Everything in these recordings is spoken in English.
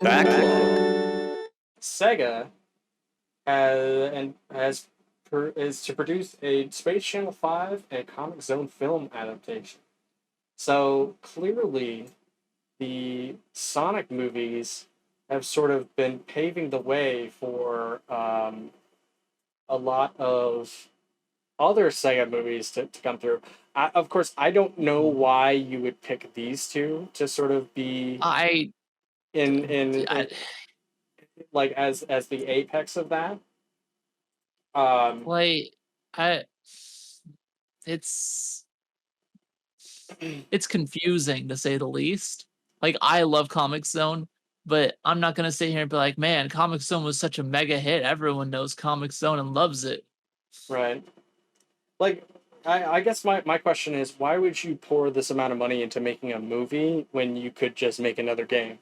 Backlog. SEGA is to produce a Space Channel 5 and Comix Zone film adaptation. So clearly, the Sonic movies have sort of been paving the way for a lot of other SEGA movies to come through. Of course, I don't know why you would pick these two to sort of be in like as the apex of that. It's confusing to say the least. Like, I love Comix Zone, but I'm not gonna sit here and be like, man, Comix Zone was such a mega hit. Everyone knows Comix Zone and loves it. Right. Like, I guess my question is, why would you pour this amount of money into making a movie when you could just make another game?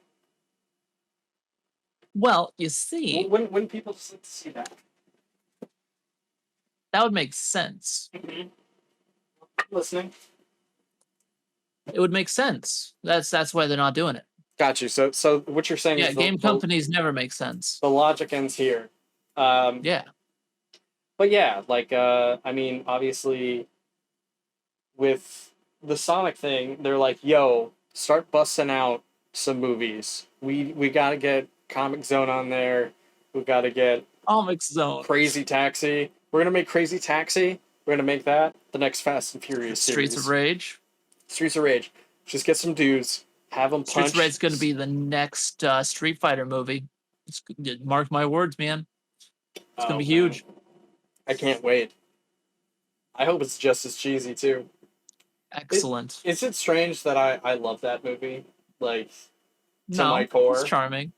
Well, you see, when people just like to see that, that would make sense. Mm-hmm. Listening. It would make sense. That's why they're not doing it. Got you. So what you're saying is game companies never make sense. The logic ends here. Yeah. But yeah, like I mean, obviously, with the Sonic thing, they're like, "Yo, start busting out some movies. We gotta get Comix Zone on there. We gotta get Comix Zone. Crazy Taxi. We're gonna make Crazy Taxi. We're gonna make that the next Fast and Furious series. Streets of Rage. Streets of Rage. Just get some dudes, have them punch. Streets of Rage is gonna be the next Street Fighter movie. Mark my words, man. It's gonna be huge. I can't wait. I hope it's just as cheesy too. Excellent. Is it strange that I love that movie? Like, to no, my core. It's charming.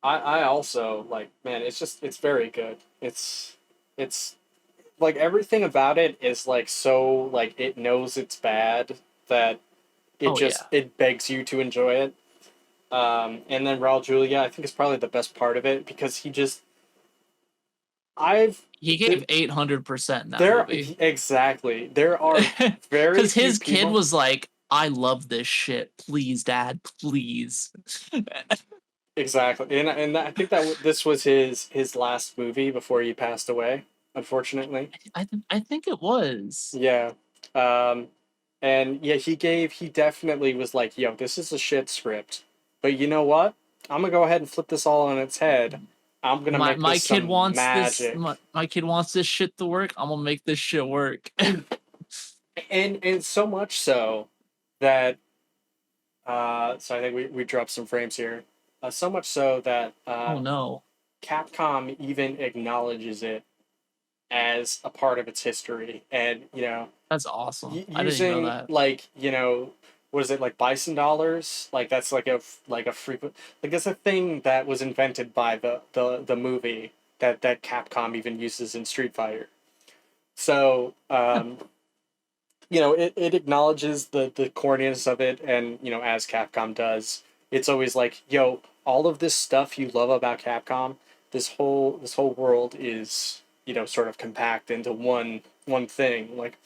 I also like, man, it's very good. It's like everything about it is like so like it knows it's bad that it begs you to enjoy it. And then Raul Julia, I think, is probably the best part of it because he gave 800% in that movie. Exactly. There are very because his kid was like, I love this shit. Please, Dad, please. Exactly, and I think that this was his last movie before he passed away. Unfortunately, I think it was. Yeah, and yeah, he definitely was like, "Yo, this is a shit script, but you know what? I'm gonna go ahead and flip this all on its head. I'm gonna make my this kid some wants magic. My kid wants this shit to work. I'm gonna make this shit work." and so much so that so I think we dropped some frames here. So much so that oh no, Capcom even acknowledges it as a part of its history, and that's awesome. Using, I didn't know that. Like, what is it, like Bison dollars? Like that's like a frequent, like that's a thing that was invented by the movie that Capcom even uses in Street Fighter. So it acknowledges the corniness of it, and as Capcom does, it's always like, yo, all of this stuff you love about Capcom, this whole world is sort of compact into one thing, like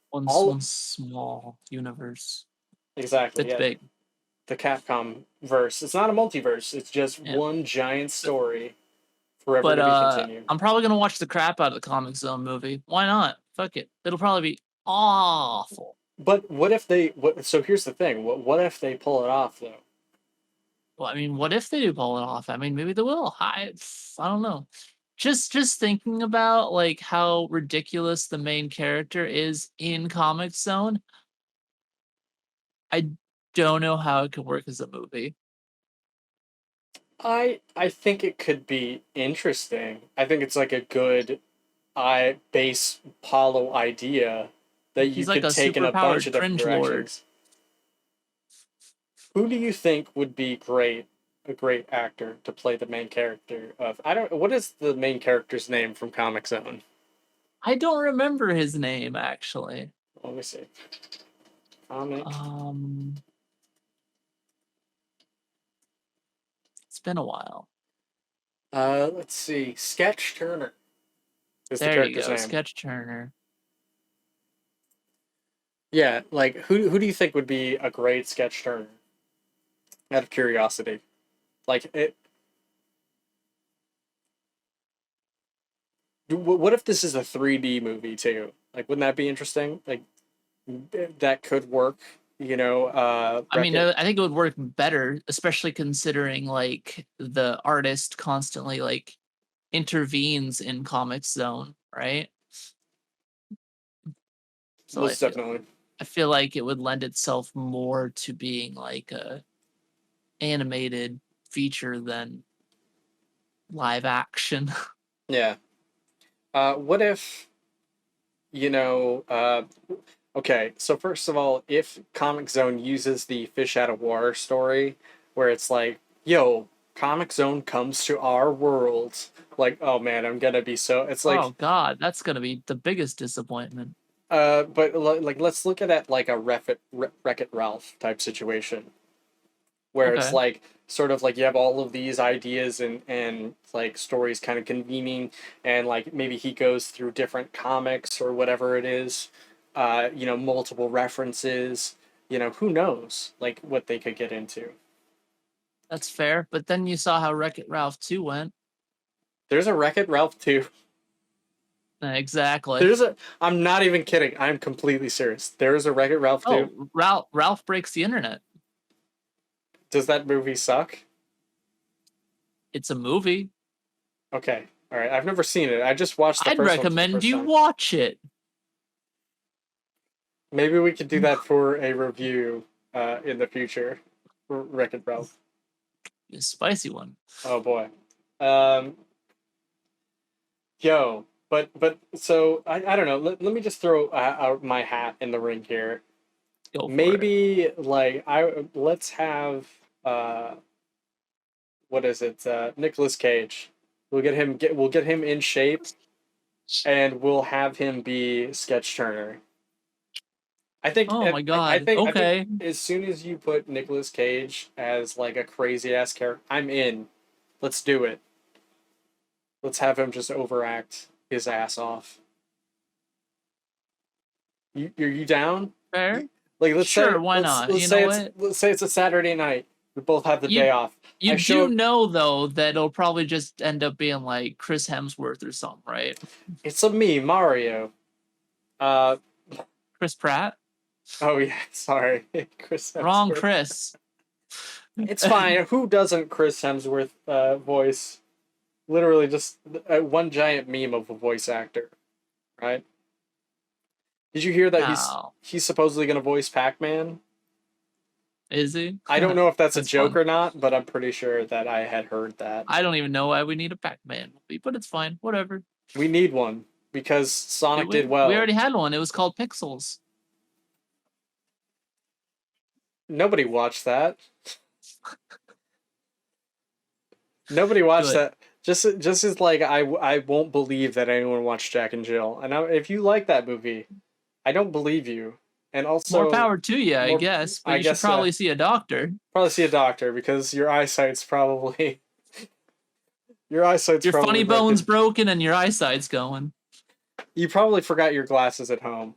one small universe. Exactly. It's big. The Capcom verse. It's not a multiverse. It's just one giant story forever to be continued. I'm probably gonna watch the crap out of the Comix Zone movie. Why not? Fuck it. It'll probably be awful. But what if they? So here's the thing. What if they pull it off though? Well, I mean, what if they do pull it off? I mean, maybe they will. I don't know. Just thinking about like how ridiculous the main character is in Comix Zone, I don't know how it could work as a movie. I think it could be interesting. I think it's like a good base Paulo idea that you could take in a bunch of different directions. Who do you think would be a great actor to play the main character of? What is the main character's name from Comix Zone? I don't remember his name actually. Let me see. It's been a while. Let's see. Sketch Turner is the character's name. Sketch Turner. Yeah, like who do you think would be a great Sketch Turner? out of curiosity. Like it. What if this is a 3D movie too? Like, wouldn't that be interesting? Like, that could work. You know, I mean, I think it would work better, especially considering like the artist constantly like intervenes in Comix Zone, right? So most definitely. I feel like it would lend itself more to being like a animated feature than live action. Yeah. What if, you know, okay, so first of all, if Comic Zone uses the fish out of water story, where it's like, yo, Comic Zone comes to our world, like, oh man, I'm gonna be so. It's like, oh God, that's gonna be the biggest disappointment. but like, let's look at it like a Wreck-It Ralph type situation, where it's Okay. like sort of like you have all of these ideas and like stories kind of convening, and like maybe he goes through different comics or whatever it is, you know, multiple references, you know, who knows like what they could get into. That's fair. But then you saw how Wreck-It Ralph 2 went. There's a Wreck-It Ralph 2. Exactly. I'm not even kidding, I'm completely serious, there is a Wreck-It Ralph 2. Oh, Ralph breaks the internet. Does that movie suck? It's a movie. Okay, all right, I've never seen it, I just watched the I'd first recommend one for the you first time. watch it. Maybe we could do that for a review in the future. Wreck-It Ralph. A spicy one. Oh boy. Um, but so I don't know. Let me just throw out my hat in the ring here. Go for it. Maybe like let's have what is it? Nicolas Cage. We'll get him in shape, and we'll have him be Sketch Turner. I think. Oh my God. I think. Okay. As soon as you put Nicolas Cage as like a crazy ass character, I'm in. Let's do it. Let's have him just overact his ass off. You down? Fair. Like let's Sure, say, why not? Let's You say know it's what? let's say it's a Saturday night. We both have the day off. You do know though that it'll probably just end up being like Chris Hemsworth or something, right? It's a me, Mario. Chris Pratt. Oh yeah, sorry, Chris Hemsworth. Wrong, Chris. It's fine. Who doesn't Chris Hemsworth voice? Literally just one giant meme of a voice actor, right? Did you hear that he's supposedly going to voice Pac-Man? Is he? I don't know if that's a joke fun. or not, but I'm pretty sure that I had heard that. I don't even know why we need a Pac-Man movie, but it's fine. Whatever. We need one because Sonic did well. We already had one. It was called Pixels. Nobody watched that. Nobody watched that. Just as like I won't believe that anyone watched Jack and Jill. And if you like that movie, I don't believe you. And also more power to you, I guess. But you should probably see a doctor. Probably see a doctor because your eyesight's probably your funny bone's broken and your eyesight's going. You probably forgot your glasses at home.